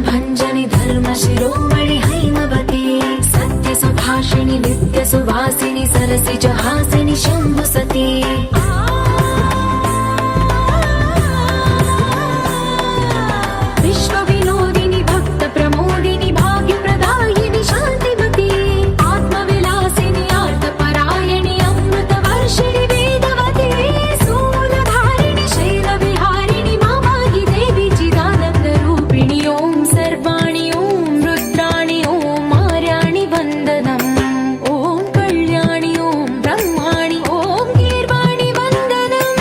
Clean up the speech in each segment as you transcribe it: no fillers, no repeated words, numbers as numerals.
भञ्जनि धर्म शिरोमणि हैमवती सत्य सुभाषिणि नित्य सुवासिनि सरसिज हासिनि शम्भु सती विश्व विनोदिनि भक्त प्रमोदिनि भाग्य प्रदायिनि शान्तिमती आत्मविलासिनि आर्तपरायणि अमृत वर्षिणि वेदवती सूलधारिणि शैल विहारिणि मामाहि देवी चिदानन्द रूपिणि ॐ सर्वाणि ॐ रुद्राणि ॐ मार्याणि वन्दनम् ॐ कल्याणि ॐ ब्रह्माणि ॐ गीर्वाणि वन्दनम्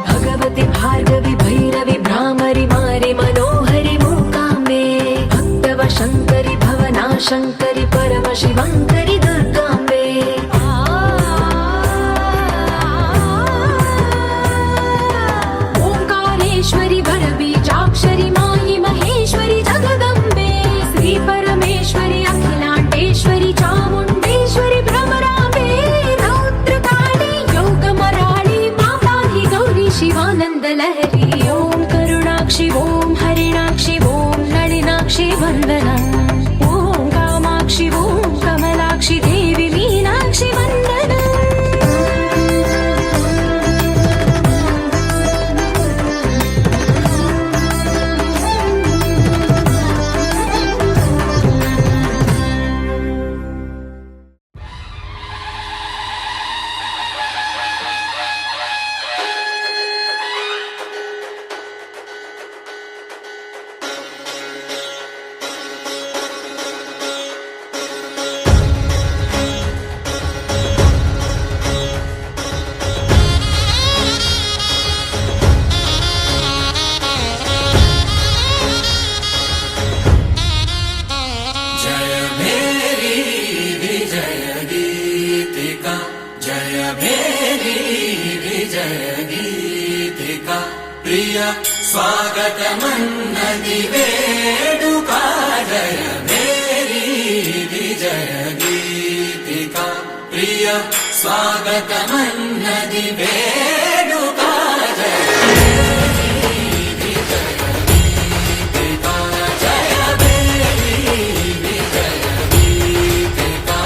भगवति भार्गवि भैरवि भ्रामरि मारि मनोहरि मूकाम्बे भक्तव शङ्करि भवना शङ्करि परम शिवङ्करि दुर्गाम्बे ओङ्कारेश्वरि वरबीजाक्षरि मायि महेश्वरि जगदम्बे श्री परमेश्वरि अखिलाण्डेश्वरि चामुण्डेश्वरि भ्रमराम्बे रौद्रकाली योगमराळि माताहि गौरी शिवानन्द लहरी ॐ करुणाक्षि ॐ हरिणाक्षि ॐ नलिनाक्षि वन्दनम् ॐ कामाक्षि ॐ कमलाक्षि देवी मीनाक्षि वन्दनम् जय मेरी विजय गीतिका जय मेरी विजय गीतिका प्रिय स्वागतमन्नति वेडुका जय मेरी विजय गीतिका प्रिय स्वागतमन्नति वेडुका जय मेरी विजय गीतिका जय मेरी विजय गीतिका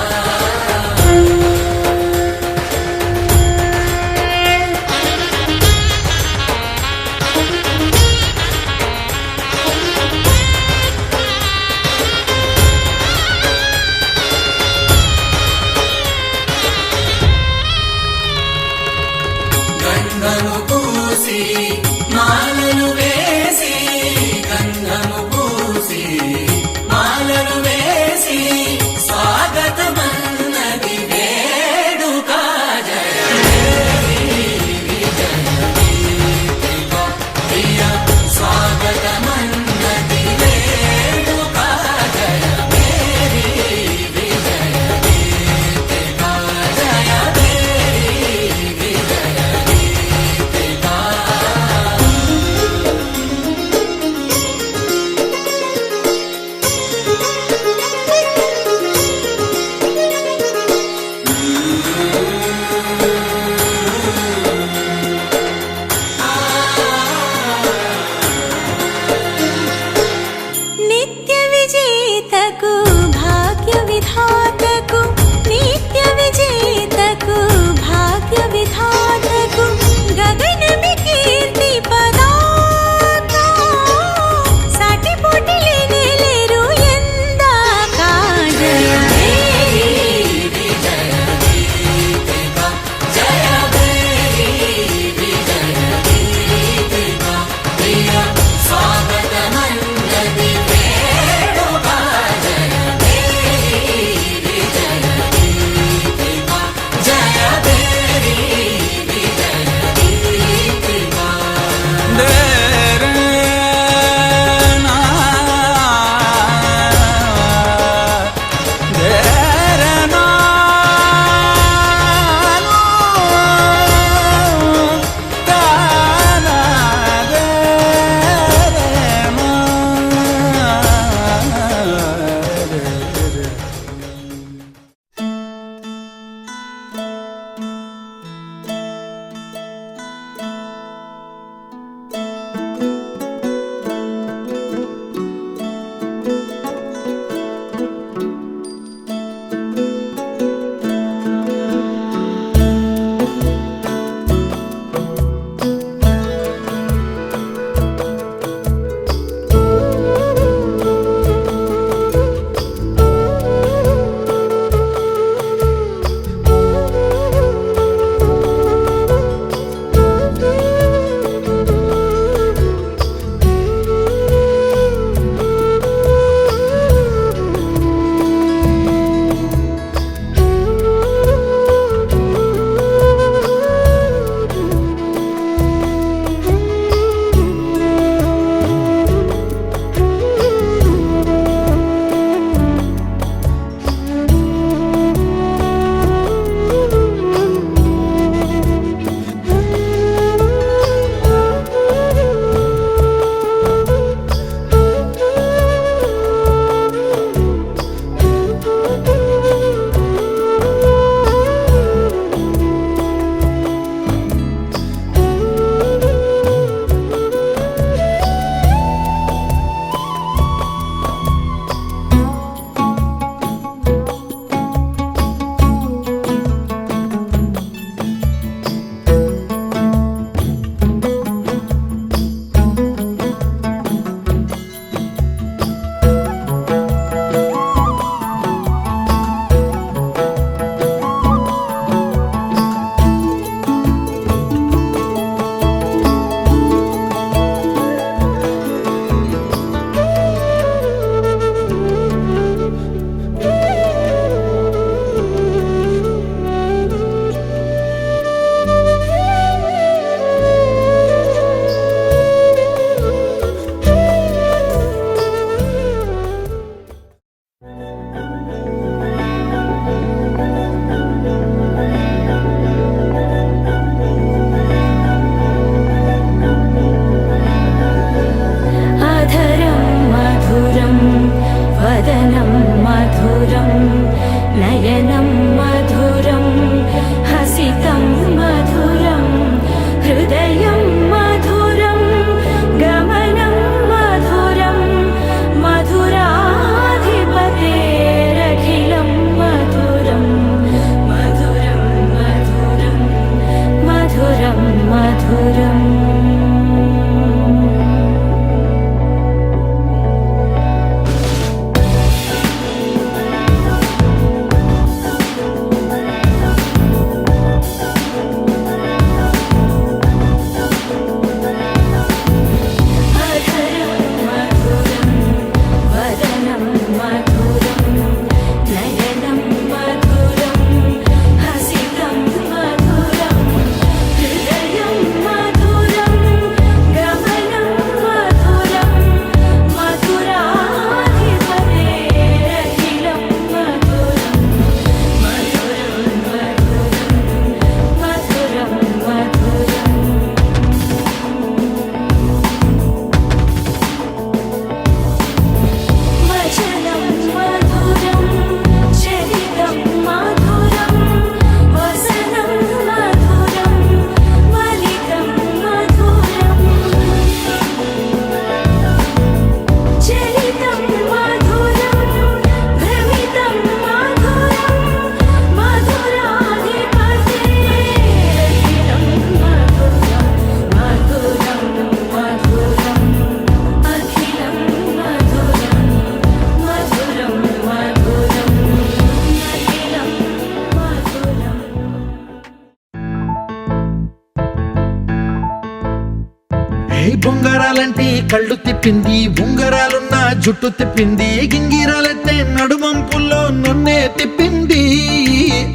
బొంగరాలంటే కళ్ళు తిప్పింది, ఉంగరాలున్న జుట్టు తిప్పింది, గింగిరాలెత్తే నడుమంపుల్లో నన్నే తిప్పింది.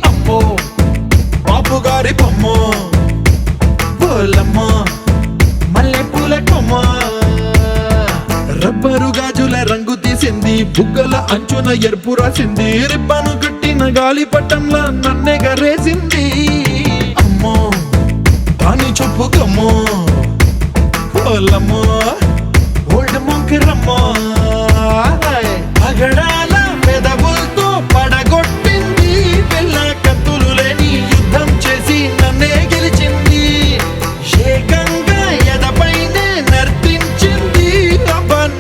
అమ్మో బాపు గారి బొమ్మ, పోలమ్మ మల్లె పూల కొమ్మ, రబ్బరు గాజుల రంగు తీసింది, బుగ్గల అంచున ఎరుపు రాసింది, రిబ్బను కట్టిన గాలి పట్టంలా నన్నే గరేసింది. అమ్మో దాని చూపు కమ్మో, పోలమ్మో ఓల్డ్ మొంకిరమ్మో, పగడాల పెదవులతో పడగొట్టింది, పిల్ల కత్తులు లేని యుద్ధం చేసి నన్నే గెలిచింది, ఏకంగా ఎదపైనే నర్తించింది,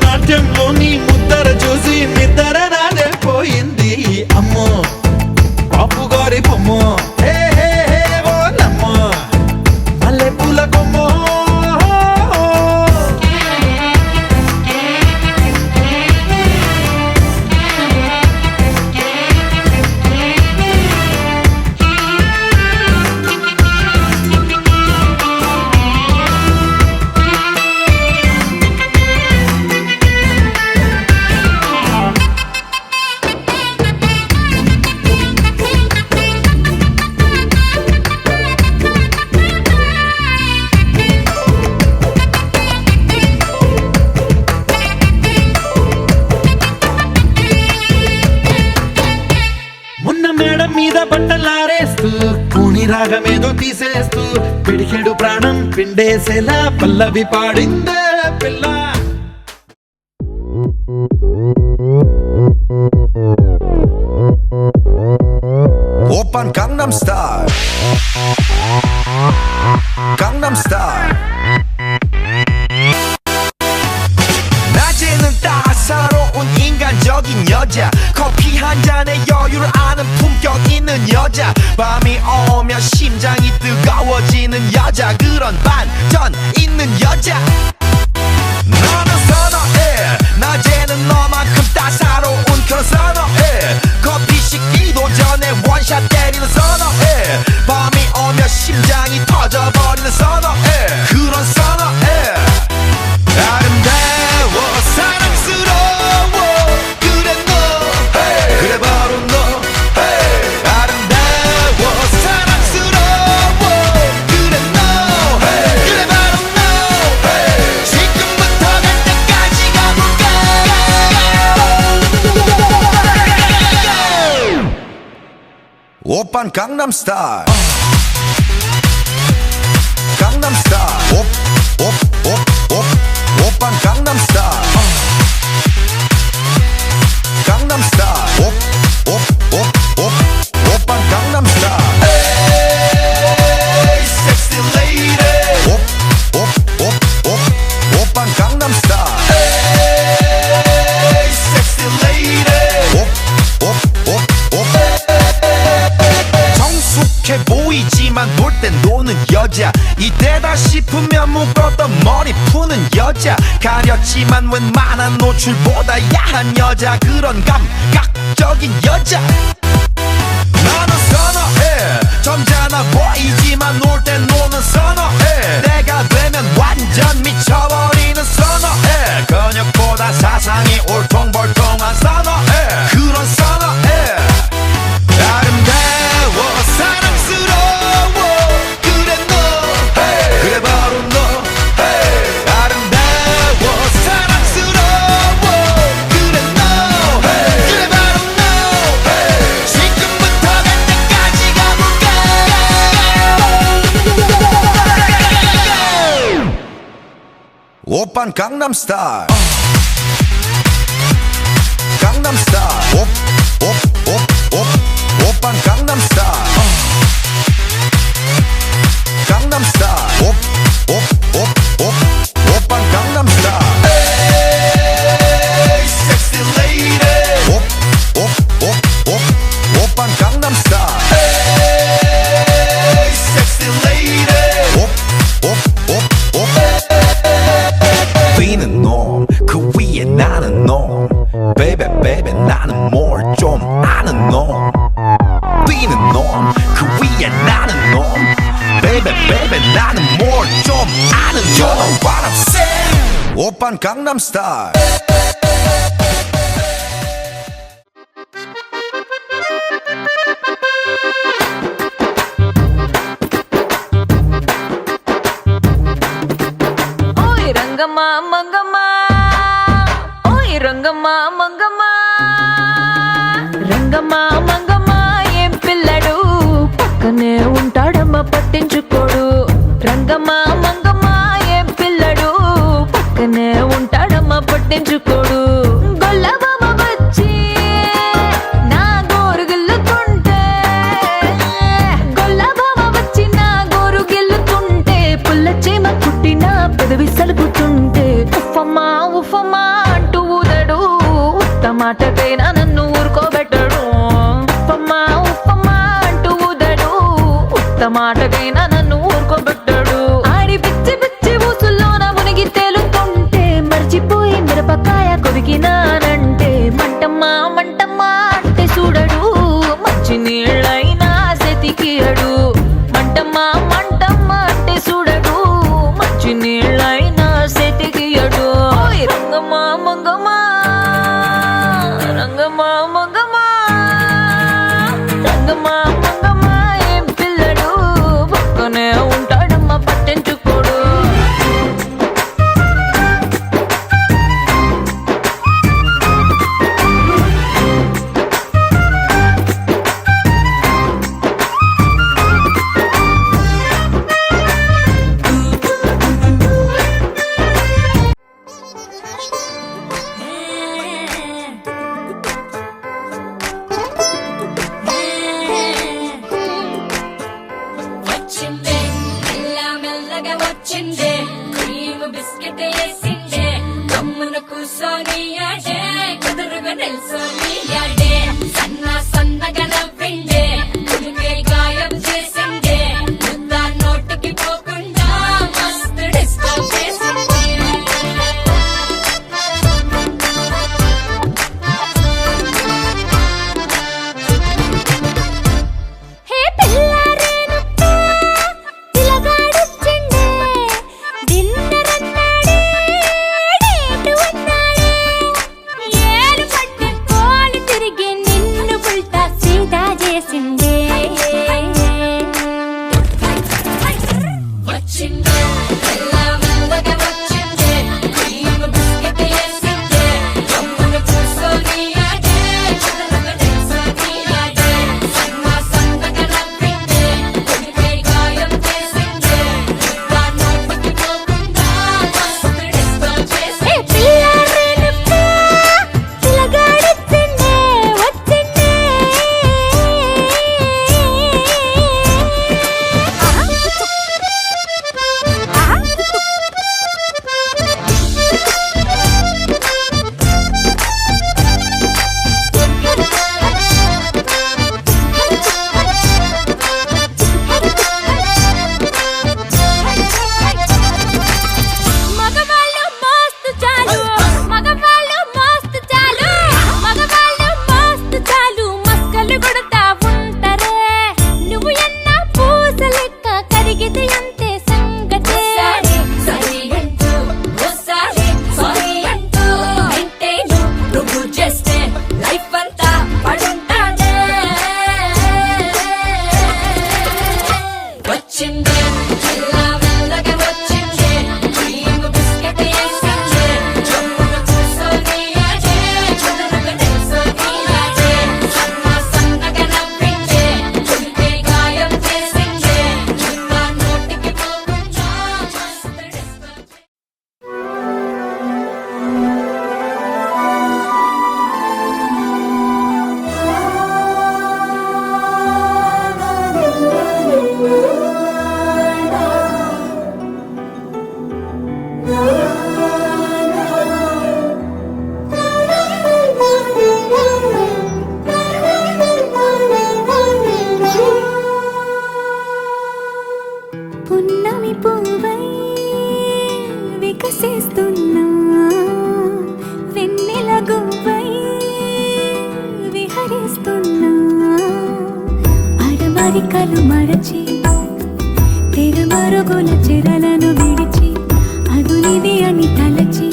నాట్యంలోని ముద్దర చూసి నిద్ర నాదే పోయింది. అమ్మో బాపు గారి బొమ్మ, హే హే హే ఓలమ్మ మల్లె పూల కొమ్మ. మొన్న మేడ మీద బట్టలారేస్తూ కూని రాగమేదో తీసేస్తూ పిడికెడు ప్రాణం పిండేసేలా పల్లవి పాడిందే పిల్ల. 오빤 강남스타일 강남스타일 낮에는 따사로운 인간적인 여자, 커피 한 잔에 여유를 아는 품격 있는 여자, 밤이 오면 심장이 뜨거워지는 여자, 그런 반전 있는 여자 너는 선호해. 낮에는 너만큼 따사로운 그런 선호해. 커피 식기도 전에 원샷 때리는 선호해. 밤이 오면 심장이 터져버리는 선호해. 그런 선호해. 아름다워 사랑스러워 그래 너 hey. 그래 바로 너 hey. 아름다워 사랑스러워 그래 너 hey. 그래 바로 너 hey. 지금부터 갈 때까지 가볼까. 오빤 강남스타일 강남스타일 오빤 강남스타일 강남스타일 오빤 강남스타일 에이 섹시 레이디 오빤 강남스타일 에이 섹시 레이디 정숙해 보이지만 놀 땐 노는 여자, 이때다 싶으면 묶었던 머리 푸는 여자, 가렸지만 웬만한 노출보다 야한 여자, 그런 감각적인 여자 나는 선호해. 점잖아 보이지만 놀 땐 노는 선호해. 내가 되면 완전 미쳐버리는 선호해. 근육보다 사상이 울퉁불퉁한 선호해. 그런 선호해. 아름다워 사랑스러워 그래 너 hey. 그래 바로 너 hey. 아름다워 사랑스러워 그래 너 hey. 그래 바로 너 hey. 지금부터 갈 때까지 가볼까. 오빤 강남스타일 강남스타일 오빤 강남스타일 강남스타일 오빤 강남스타일 에이 섹시 레이디 오빤 강남스타일 에이 섹시 레이디 B는 놈, 그 위에 나는 놈 Baby baby 나는 오빤 강남스타일. ఓయ్ రంగమ్మ మంగమ్మ ఓయ్ రంగమ్మ మంగమ్మ రంగమ్మ మంగమ్మ ఏం పిల్లడు పక్కనే ఉంటాడమ్మ పట్టించుకోడు రంగమ్మ మంగమ్మ ఏం పిల్లడు పక్కనే ఉంటాడమ్మ పట్టించుకోడు గొల్లబామ వచ్చి నా గోరు గిల్లుతుంటే గొల్లబామ వచ్చి నా గోరు గిల్లుతుంటే పుల్ల చీమ కుట్టిన పెదవి సలుపుతుంటే ఉఫమ్మా ఉఫమ్మా అంటూ ఊదడు ఉత్తమాటకైనా నన్ను ఊరుకోబెట్టడు ఉఫమ్మా ఉఫమ్మా అంటూ ఊదడు ఉత్తమాటకైనా నన్ను ఊరుకోబెట్టడు ఆడి పిచ్చి పిచ్చి ఊసుల్లోన మునిగి తేలుతుంటే మర్చిపోయి మిరపకాయ కొరికినానంటే మంటమ్మా మంటమ్మా అంటే చూడడు మంచి నీళ్ళైనా సెతికియడు మంటమ్మా మంటమ్మా అంటే చూడడు మంచి నీళ్ళైనా సెతికియడు ఓయ్ రంగమ్మ మంగమ్మ రంగమ్మ మంగమ్మ రంగమ్మ మంగమ్మ ఏం పిల్లడు పక్కనే ఉంటాడమ్మ పట్టించుకోడు వచ్చిందే మెల్ల మెల్లగా వచ్చిందే క్రీమ్ బిస్కెట్ వేసిందే గమ్మున కూసోని ఆడే కుదురుగా నిల్సోని ఆడే సన్న సన్నగా నవ్విండే కుడికే గాయం చేసిందే ముద్ద నోటికి పోకుండా మస్తు డిస్టర్బ్ చేసిందే హే పిల్లారేనప్ప పిల్లగాడొచ్చిండే డిన్నర్ అన్నాడే డేటు అన్నాడే ఏలు పట్టే కోలు తిరిగి నిన్ను పుల్టా సీదా చేసిందే వచ్చిందే మెల్ల మెల్లగా వచ్చిందే క్రీమ్ బిస్కెట్ వేసిందే గమ్మున కూసోని ఆడే కుదురుగా నిల్సోని ఆడే సన్న సన్నగా నవ్విందే కుడికే గాయం చేసిందే ముద్ద నోటికి పోకుండా మస్తు డిస్టర్బ్ చేసిందే పిల్లారేనప్ప పిల్లగాడొచ్చిండే వచ్చిండే మగవాళ్ళు మస్తు చాలు మగవాళ్ళు మస్తు చాలు మగవాళ్ళు మస్తు చాలు మస్కలు కొడతా ఉంటారే నువ్వు ఎన్న పూస లెక్క కరిగితే అంతే సంగతే సరి అంటూ ఓసారి సారీ అంటూ అంటే నువ్వు చేస్తే లైఫ్ అంతా పడుంటాడే వచ్చిందే మెల్ల మెల్లగా వచ్చిందే క్రీమ్ బిస్కెట్ వేసిందే గమ్మున కూసోని ఆడే కుదురుగా నిల్సోని ఆడే సన్న సన్నగా నవ్విందే కుడికే గాయం చేసిందే ముద్ద నోటికి పోకుండా మస్తు డిస్టర్బ్ పున్నమి పువ్వై వికసిస్తున్నా వెన్నెల గువ్వై విహరిస్తున్నా అడమరికలు మరచి తెరమరుగుల చెరలను విడిచి అదునిది అని తలచి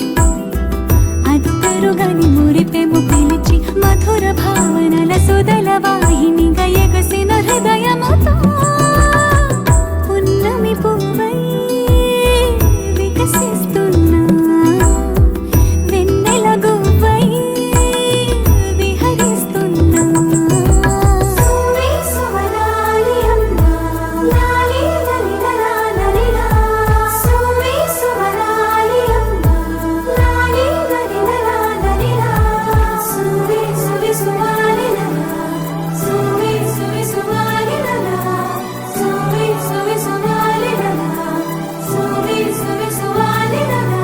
మురిపెము పిలిచి మధుర భావనల సుదల వాహినిగా ఎగసిన హృదయముతో పున్నమి పువ్వై వికసిస్తున్నా వెన్నెల గువ్వై విహరిస్తున్నా సువి సువనాలి అమ్మా లాలి లలిలా లలిలా సువి సువనాలి అమ్మా లాలి లలిలా లలిలా సువి సువి సువాలి లలా సువి సువి సువాలి లలా సువి సువి సువాలి లలా సువి సువి సువాలి లలా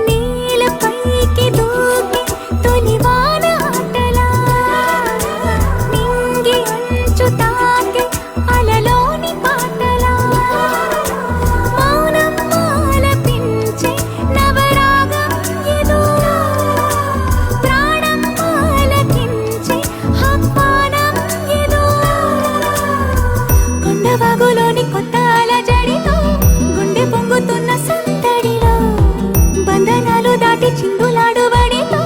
నీలపైకి దూకి తొలివాన ఆటలా నింగి అంచు తాకి అలలోని పాటలా మౌనం ఆలపించే నవరాగం ఏదో ప్రాణం ఆలకించే ఆహ్వానం ఏదో కొండవాగులోని కొత్త అలజడితో గుండె పొంగుతున్న సందడిలో బంధనాలు దాటి చిందులాడు బడితో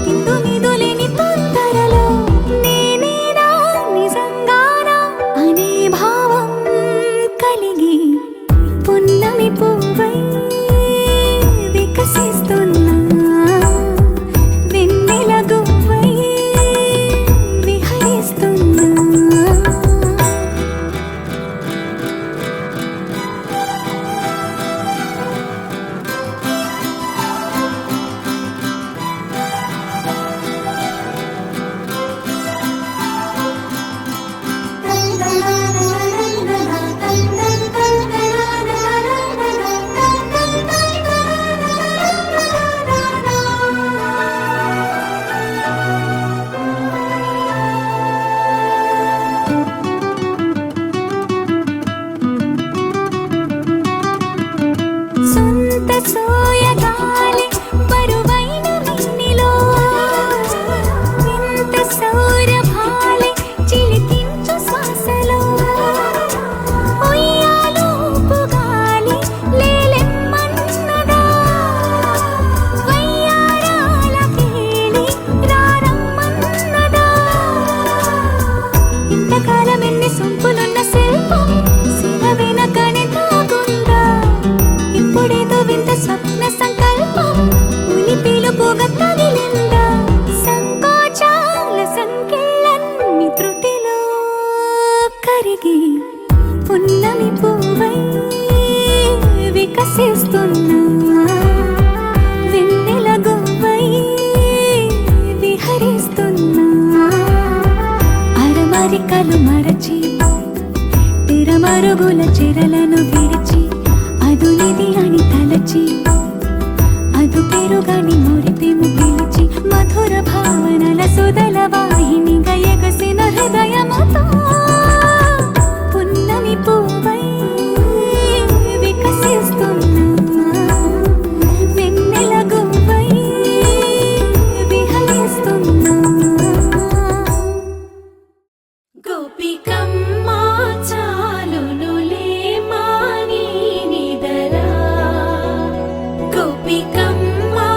కిందు మీదు లేని తొందరలో నేనేనా నిజంగానా అనే భావం కలిగి పున్నమి పువ్వై వికసిస్తున్నా వెన్నెల గువ్వై విహరిస్తున్నా సొంత సోయగాలి బరువైన వెన్నెలో వింత సౌరభాలి చిలికించు శ్వాసలో ఉయ్యాలూపు గాలి లేలెమ్మన్నదా వయ్యారాల వేలి రారమ్మన్నదా ఇంతకాలం ఎన్ని సొంపులున్న శిల్పం శివ వెనకనే తాగుందా ఇప్పుడేదో వింత స్వప్న సంకల్పం ఉలి పిలుపుగా తగిలిందా సంకోచాల సంఖ్యలన్నీ త్రుటిలో కరిగి పున్నమి పువ్వై వికసిస్తున్నా వెన్నెల గువ్వై విహరిస్తున్నా అరమరికలు మరచి తిరమరుగుల చెరలను విడిచి అదునిది అని తలచి అదు పెరుగని మురిపెము పిలిచి మధుర భావనల సుదల వాహినిగా ఎగసిన హృదయముతో పున్నమి పువ్వై వికసిస్తున్నా వెన్నెల గువ్వై విహరిస్తున్నా గోపికమ్మా చాలునులే మాని నిదరా గోపికమ్మా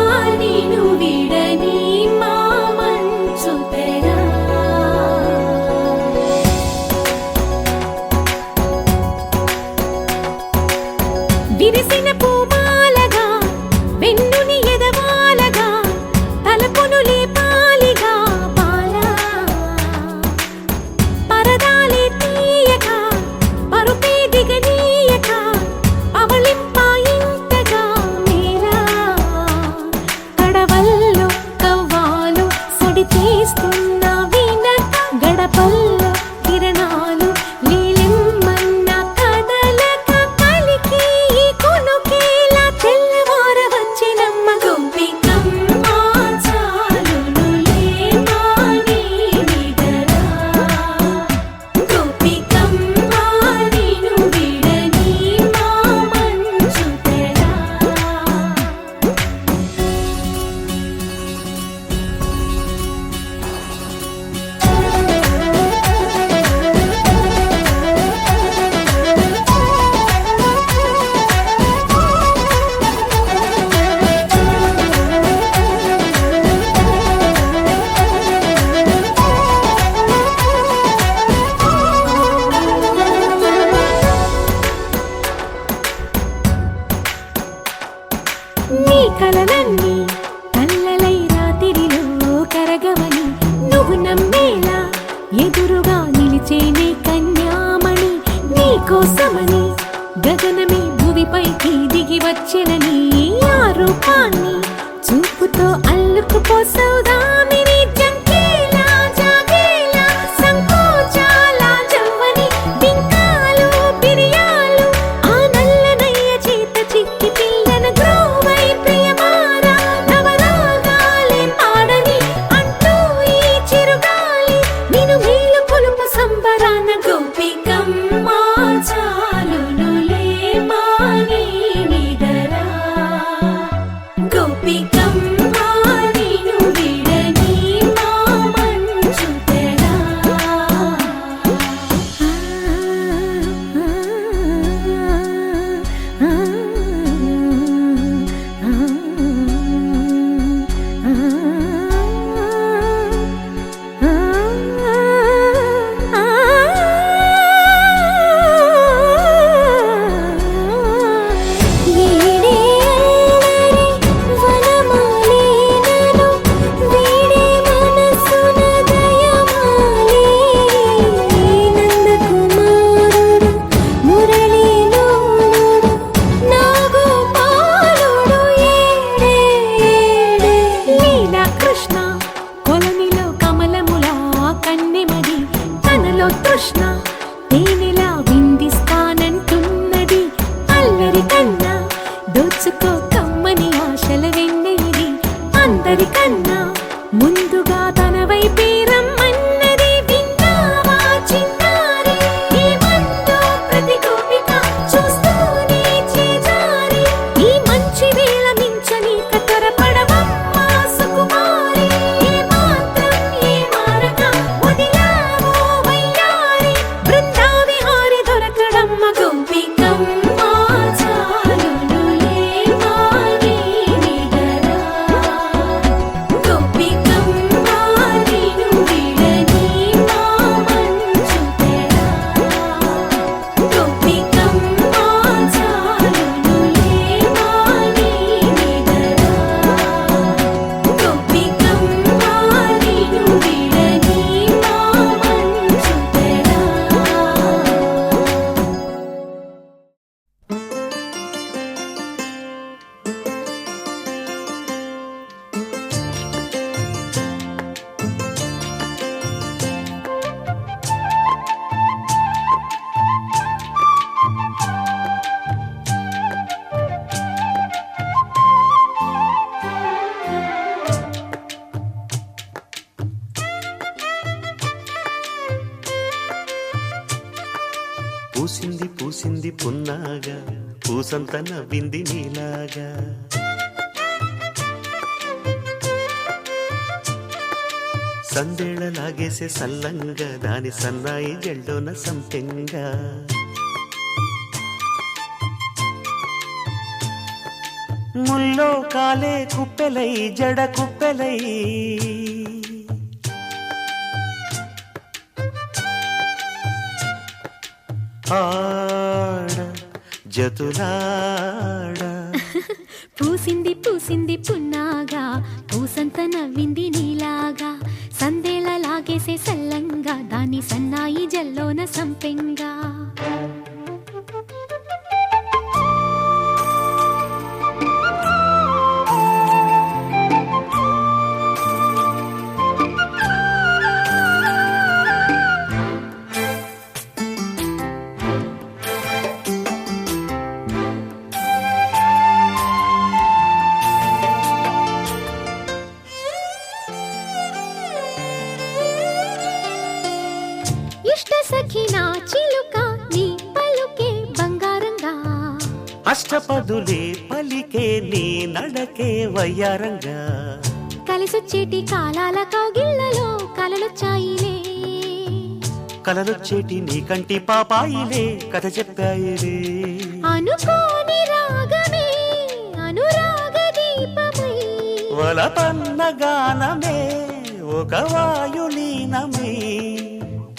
నిను విడని మా మంచు తెరా విరిసిన పూమాలగా వెన్నుని ఎదవాలగా తలపును లేపాలిగా బాలా పరదాలే తీయక పరుపే దిగనీయక అవళింపాయింతగా మేరా కడవల్లో కవ్వాలు సడి తీస్తున్న వినక గడపల్లో కిరణాలు నీలిమ్మన్న కదలక కలికి ఈ కొనుకే కలలన్నీ కల్లలై రాత్రిలో కరగవని నువ్వు నమ్మేలా ఎదురుగా నిలిచేనే కన్యామణి నీకోసమని గగనమే భువిపైకి దిగి వచ్చెనని ఆ రూపాన్ని చూపుతో అల్లుకుపోసౌదామిని జంకేలా జాగేలా సంకోచాల జవ్వని బింకాలు బిరియాలు ఆ నల్లనయ్య చేత చిక్కి పిల్లన గ్రోవై ప్రియమారా నవరాగాలే పాడని అంటూ ఈ చిరుగాలి నిన్ను మేలు కొలుపు సంబరాన గోపికమ్మ చాలునులే మాని నిదరా గోపికమ్మ నిన్ను విడని మా మంచు తెరా కృష్ణ కొలనిలో కమలములా కన్నెమది తనలో తృష్ణ తేనెలా విందిస్తానంటున్నది అల్లరి కన్నా దోచుకో కమ్మని ఆశల వెన్నెయిది అందరికన్నా ముందుగా తన వైపే రమ్మన్నది విన్నావా చిన్నారి ఏమందో ప్రతి గోపిక చూస్తూనే చేజారి ఈ మంచి వేళ మించని కతరపడవమ్మ సుకుమారి ఏ మాత్రం ఏ మారక వదిలావో వయ్యారి బృందావిహారి దొరకడమ్మ గోపికమ్మ చాలునులే మాని నిదరా గోపికమ్మ నిన్ను విడని మా మంచు తెరా గోపికమ్మ చాలునులే మాని నిదరా గోపికమ్మ నిన్ను విడని మా మంచు తెరా పూసింది పూసింది పున్నాగా పూసంత నవ్వింది నీలాగా సందేళ లాగేసే సల్లంగా దాని సన్నాయి జల్డోన సంపెంగా ముల్లో కాలే కుప్పెలై జడ కుప్పెలై ఆడ జతులాడ పూసింది పూసింది పున్నాగా పూసంత నవ్వింది నీలాగా సందేళ లాగేసే సల్లంగా దాని సన్నాయి జల్లోన సంపెంగా ఇష్ట సఖి నా చిలుక నీ పలుకే బంగారంగా అష్టపదులే పలికే నీ నడకే వయ్యారంగా కలిసొచ్చేటి కాలాల కౌగిళ్లలో కలలొచ్చాయిలే కలలొచ్చేటి నీ కంటి పాపాయిలే కథ చెప్పాయిలే అనుకోని రాగమే అనురాగ దీపమై వలపన్న గానమే ఒక వాయులీనమే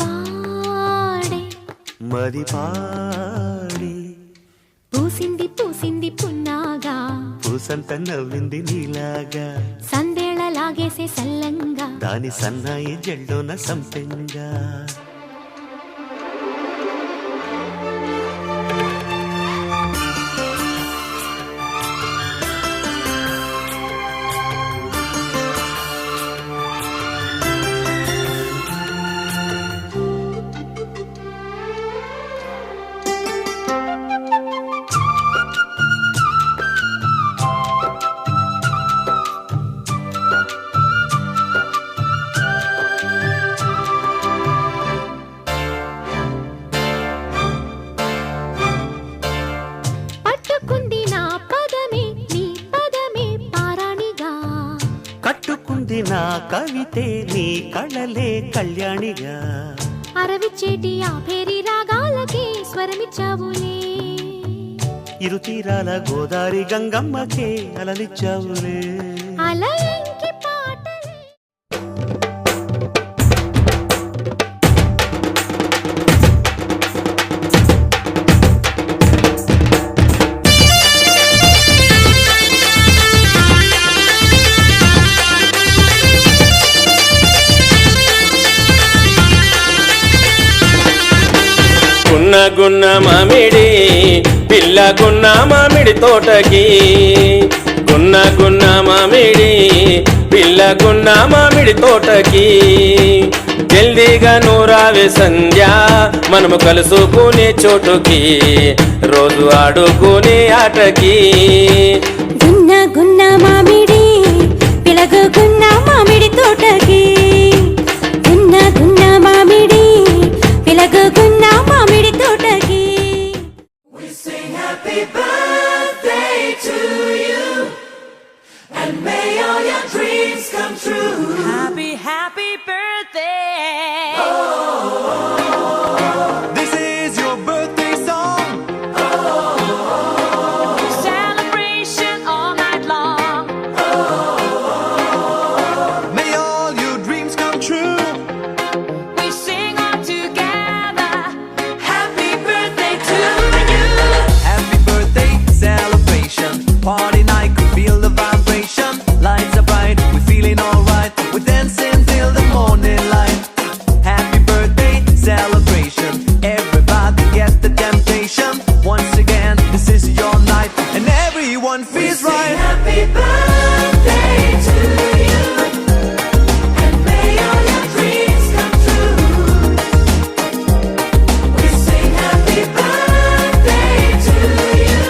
పాడే మరి పాడి పూసింది పూసింది పున్నాగా ఊసంత నవ్వింది నీలాగా సందేళ లాగేసే సల్లంగా దాని సన్నాయి జల్లోన సంపెంగా పట్టుకుంది నా పదమే నీ పదమే పారాణిగా కట్టుకుంది నా కవితే నీ కళలే కళ్యాణిగా అరవిచ్చేటి ఆ పేరి రాగాలకే స్వరమిచ్చావులే ఇరు తీరాల గోదారి గంగమ్మకే అలలిచ్చావులే అలయంకి పాటలే గున్న గున్న మామిడి పిల్ల గున్న మామిడి తోటకి గున్న గున్న మామిడి పిల్ల గున్న మామిడి తోటకి జల్దీగా నూరావే సంధ్య మనము కలుసుకునే చోటుకి రోజు ఆడుకునే ఆటకి గున్న గున్న మామిడి పిలగు గున్న మామిడి తోటకి గున్న గున్న మామిడి పిలగు గున్న మామిడి తోటకి Happy birthday to you, and may all your dreams come true. Happy, happy birthday. This is your birthday song. Celebration all night long. May all your dreams come true. We sing all together. Happy birthday to you. Happy birthday celebration. Party night, could feel the vibration. Lights are bright, we're feeling alright. We're dancing till the morning light. Happy birthday celebration. Everybody get the temptation. Once again, this is your night, and everyone feels right. Happy birthday to you, and may all your dreams come true. We sing happy birthday to you,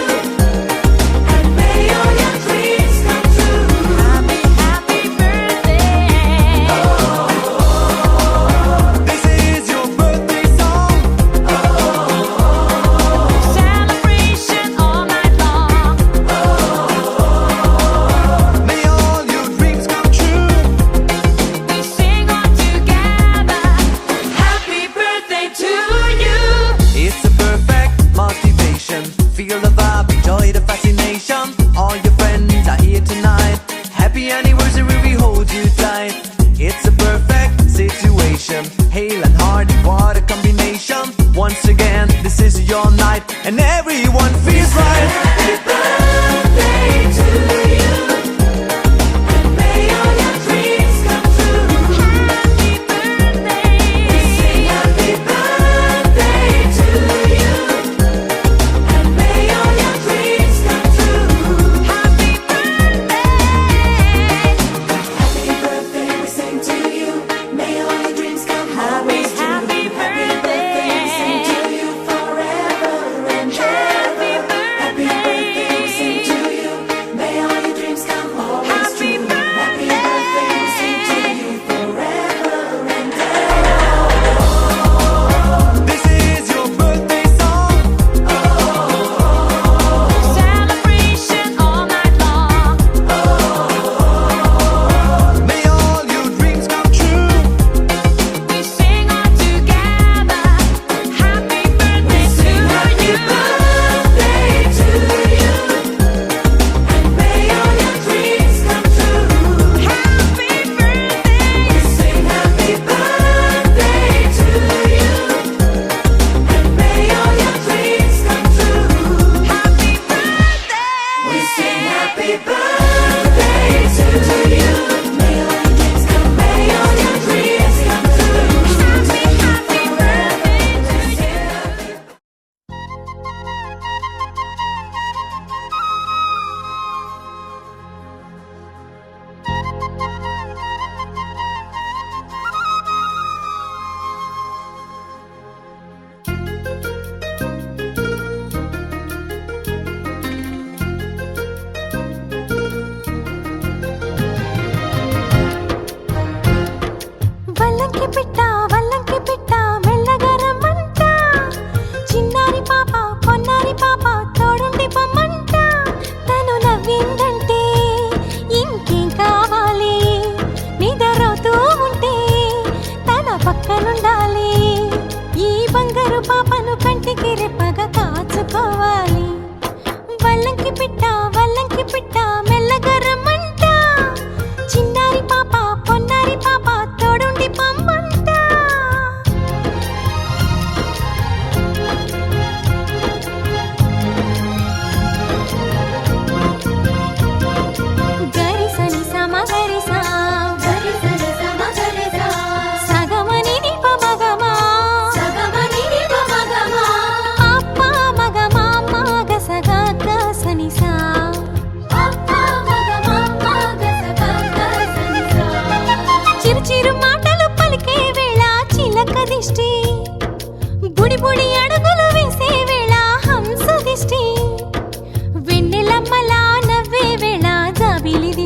and may all your dreams come true. Happy, happy birthday. This is your birthday song. Celebration all night long. May all your dreams come true. We sing all together. Happy birthday to you. It's a perfect motivation. Feel the vibe, enjoy the fascination. All your friends are here tonight. Happy anniversary, we hold you tight. It's a perfect situation. Hale and hard, what a combination. Once again, this is your night, and everyone feels right. Happy birthday to you, and may all your dreams come true. Happy birthday. Sing happy birthday to you, and may all your dreams come true. Happy birthday. Happy birthday, we sing to you. May all your dreams come Happy, always true. happy birthday. We sing to you forever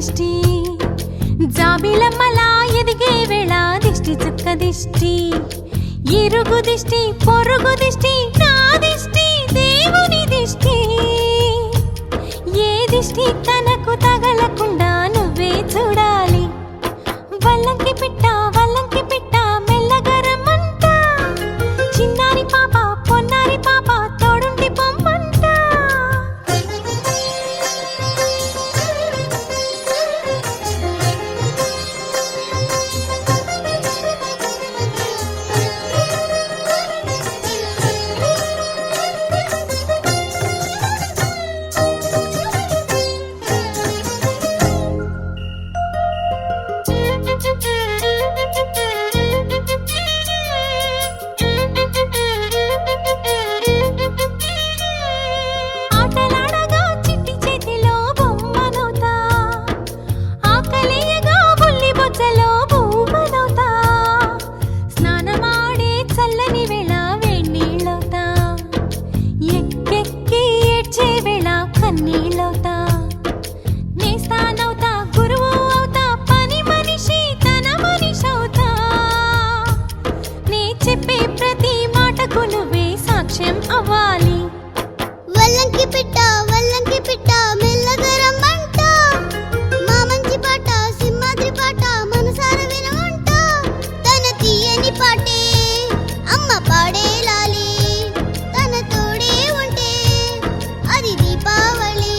దిష్టి జాబిలమ్మలా ఎదిగే వేళ దిష్టి చుక్క దిష్టి ఇరుగు దిష్టి పొరుగు దిష్టి నా దిష్టి దేవుని దిష్టి ఏ దిష్టి తనకు తగలకుండా నువ్వే చూడాలి వల్లంకి పిట్ట మెల్లగరమంట చిన్నారి పాప పొన్నారి పాప తోడుండి పొమ్మంట ఆటలాడగా చిట్టి చేతిలో బొమ్మనవుతా ఆకలేయగా బుల్లి బొజ్జలో భూమనవుతా స్నానమాడే చల్లని వేళ వేణీళ్ళవుతా ఎక్కెక్కి ఏడ్చే వేళ కన్నీళ్ళవుతా నేస్తానవుతా గురువు అవుతా పని మనిషి తన మనిషవుతా నే చెప్పే ప్రతి మాటకు నువ్వే సాక్ష్యం అవ్వాలి వల్లంకి పిట్ట మెల్లగరమ్మంట మా మంచి పాట సింహాద్రి పాట మనసార వినమంట తన తీయని పాటే అమ్మ పాడేలాలి తన తోడే ఉంటే అది దీపావళి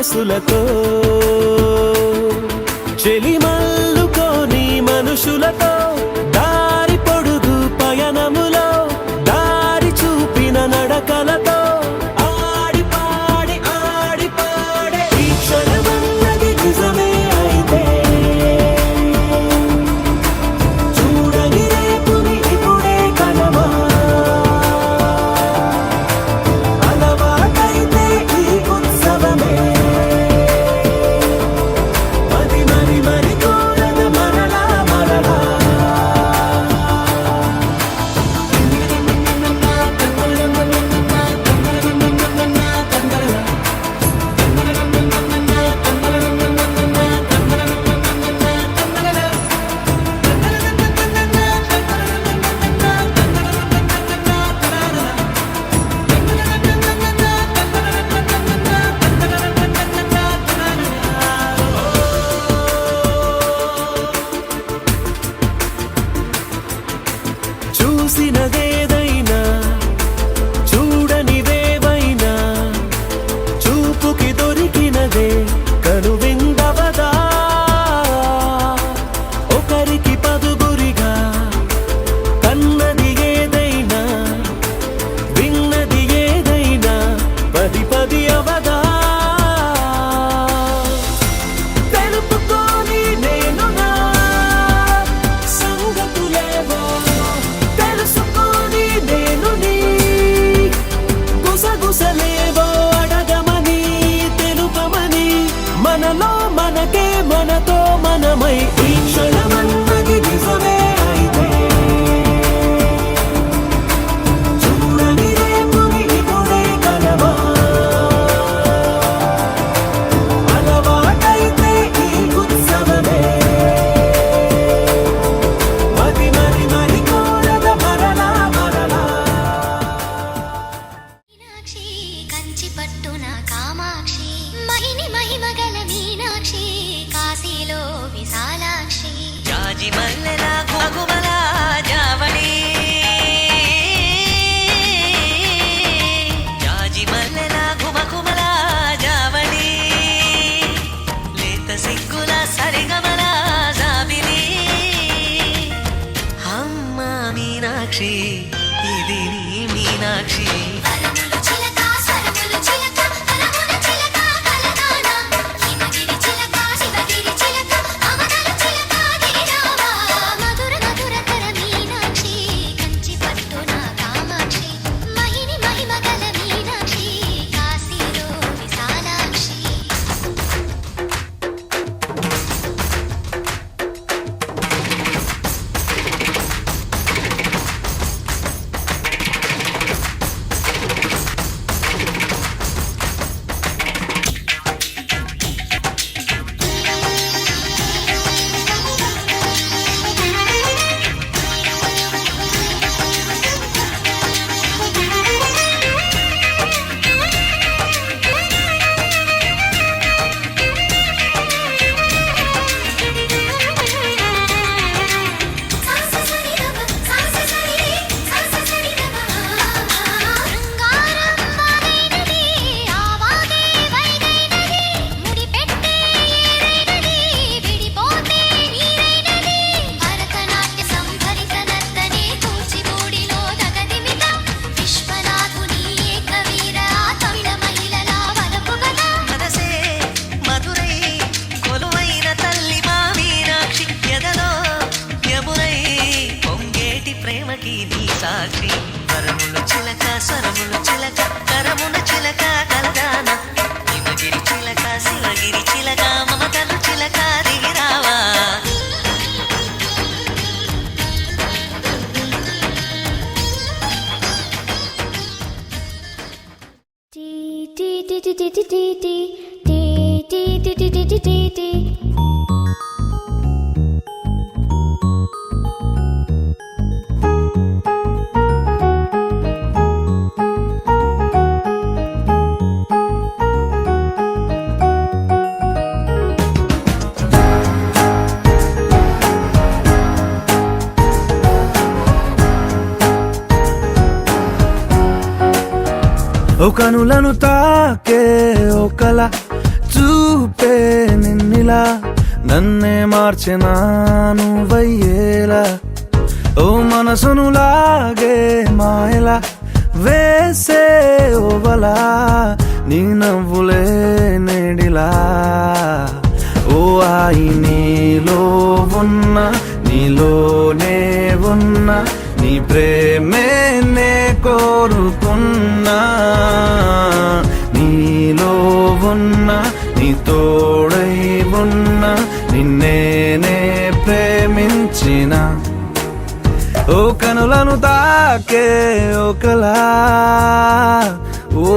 మనసులతో చెలిమల్లుకోని మనుషులతో దారి పొడుగు పయనములో దారి చూపిన నడకలతో ఆడి పాడే ఈ క్షణమన్నది నిజమే అయితే చూడని రేపుని ఇప్పుడే కలవా అలవాటైతే ఈ ఉత్సవమే మరి కోరద మరలా చూసినదేదైనా చూడనిదేవైనా చూపుకి దొరికినదే కనువిందవదా ఒకరికి పదుగురిగా కన్నది ఏదైనా విన్నది ఏదైనా పది అవదా తెలుపుకోని నేను నా సంగతులేవో తెలుసుకొని నేను నీ గుసగుసలేవో అడగమని తెలుపమని మనలో మనకే మనతో మనమై ఈ క్షణమన్నది నిజమే అయితే చూడని రేపుని ఇప్పుడే కలవా అలవాటైతే ఈ ఉత్సవమే మరి కోరద మరలా మీనాక్షి కంచి పట్టున కామాక్షి మహిని మహిమగల మీనాక్షి కాశీలో విశాలాక్షి జాజి మల్లెల గుమగుమల జావళి జాజి మల్లెల గుమగుమల జావళి లేత సిగ్గుల సరిగమల జాబిలి అమ్మ మీనాక్షి ఇది నీ మీనాక్షి వరములు చిలక స్వరములు చిలక కలమున చిలక కలదాన హిమగిరి చిలక శివగిరి చిలక అవదల చిలక గిరిరావా మధుర మధుర కర మీనాక్షి కంచి పట్టున కామాక్షి మహిని మహిమగల మీనాక్షి కాశీలో విశాలాక్షి ప్రేమకి నీ సాక్షి వరములు చిలక స్వరములు చిలక కరమున చిలక కలదాన హిమగిరి చిలక శివగిరి చిలక మమతలు చిలక దిగిరావా ఓ కనులను తాకే ఓ కల చూపే నిన్నిలా నన్నే మార్చెనా నువ్వయ్యేలా ఓ మనసును లాగే మాయలా వేసే ఓవలా నీ నవ్వులే నేడిలా ఓ ఆయి నీలో ఉన్న నీలోనే ఉన్న నీ ప్రేమే నే కోరుకున్నా నీలో ఉన్న నీ తోడై ఉన్న నిన్నేనే ప్రేమించిన ఓ కనులను తాకే ఒకలా ఓ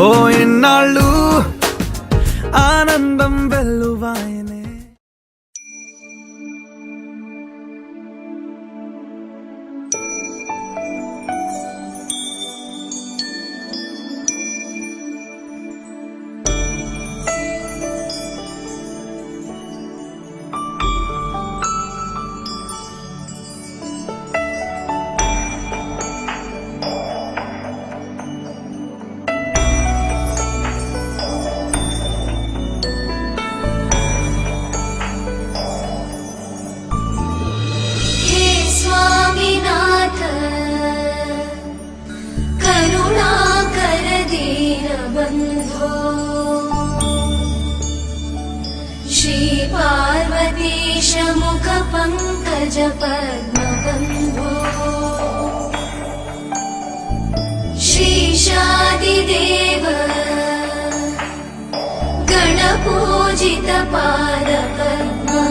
ఓ ఎన్నాళ్ళు ఆనందం వెల్లువాయనే हे स्वामीनाथ करुणाकर दीनबन्धो श्री पार्वतीश मुख पंकज पद्मबन्धो श्रीशादिदेव गणपूजित पादपद्मा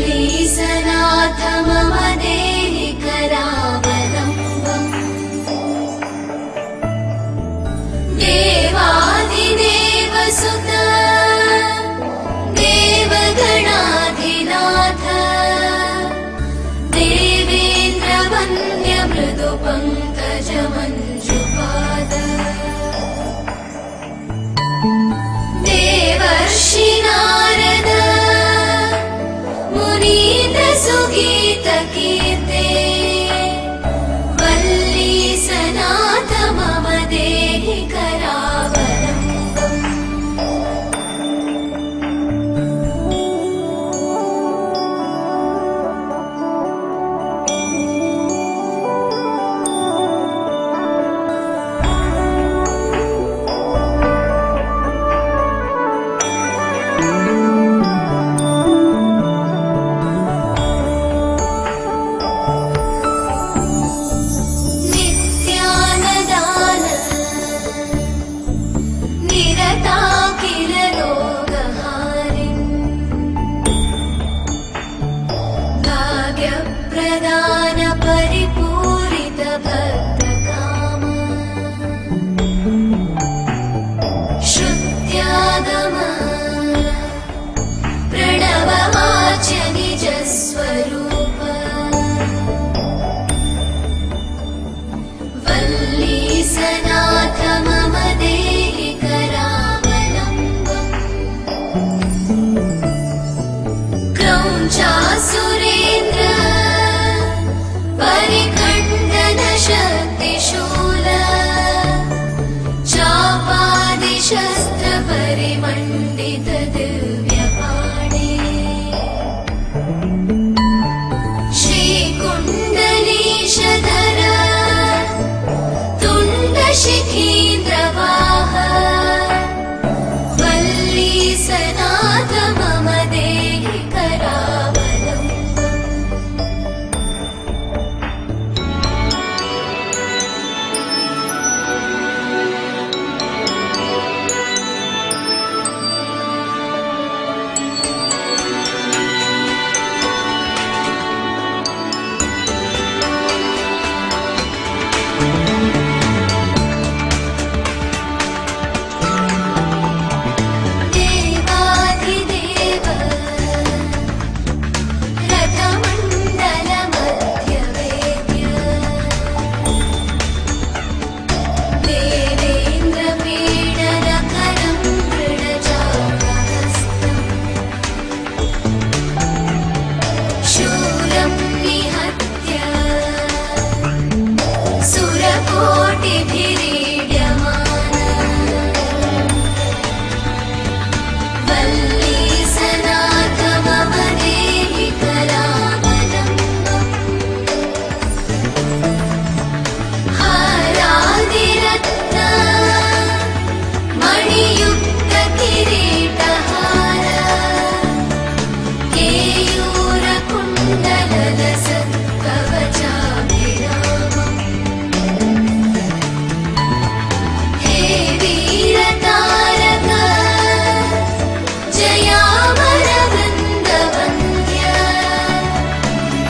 वल्लीसनाथ मम देहि करावलम्बम् देवादिदेव सुत देवगणाधिनाथ देवेन्द्र वन्द्य मृदु पङ्कज मञ्जुपाद नियुक्त किरीटहार केयूर कुण्डललसत् कवचाभिरामम् हे वीरतारक जयामर वृन्दवन्द्य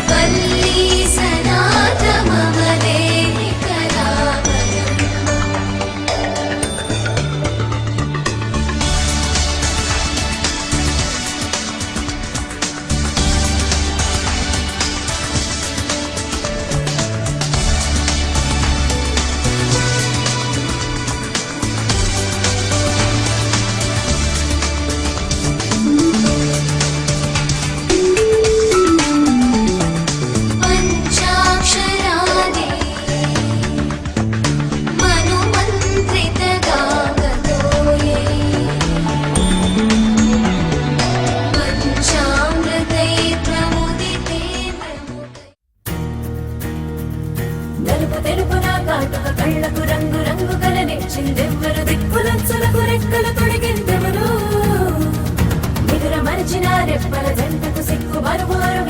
वल्ली सनाथ मम देहि करावलम्बम् पञ्चाक्षरादि मनुमन्त्रितगावतोये నలుపు తెలుపున కాటుక కళ్ళకు రంగు రంగు కలనిచ్చిందెవ్వరు దిక్కులచ్చులకు రెక్కలు తొడిగిందెవరు నిదుర మరిచిన రెప్పల జంటకు సిక్కు మరుమారు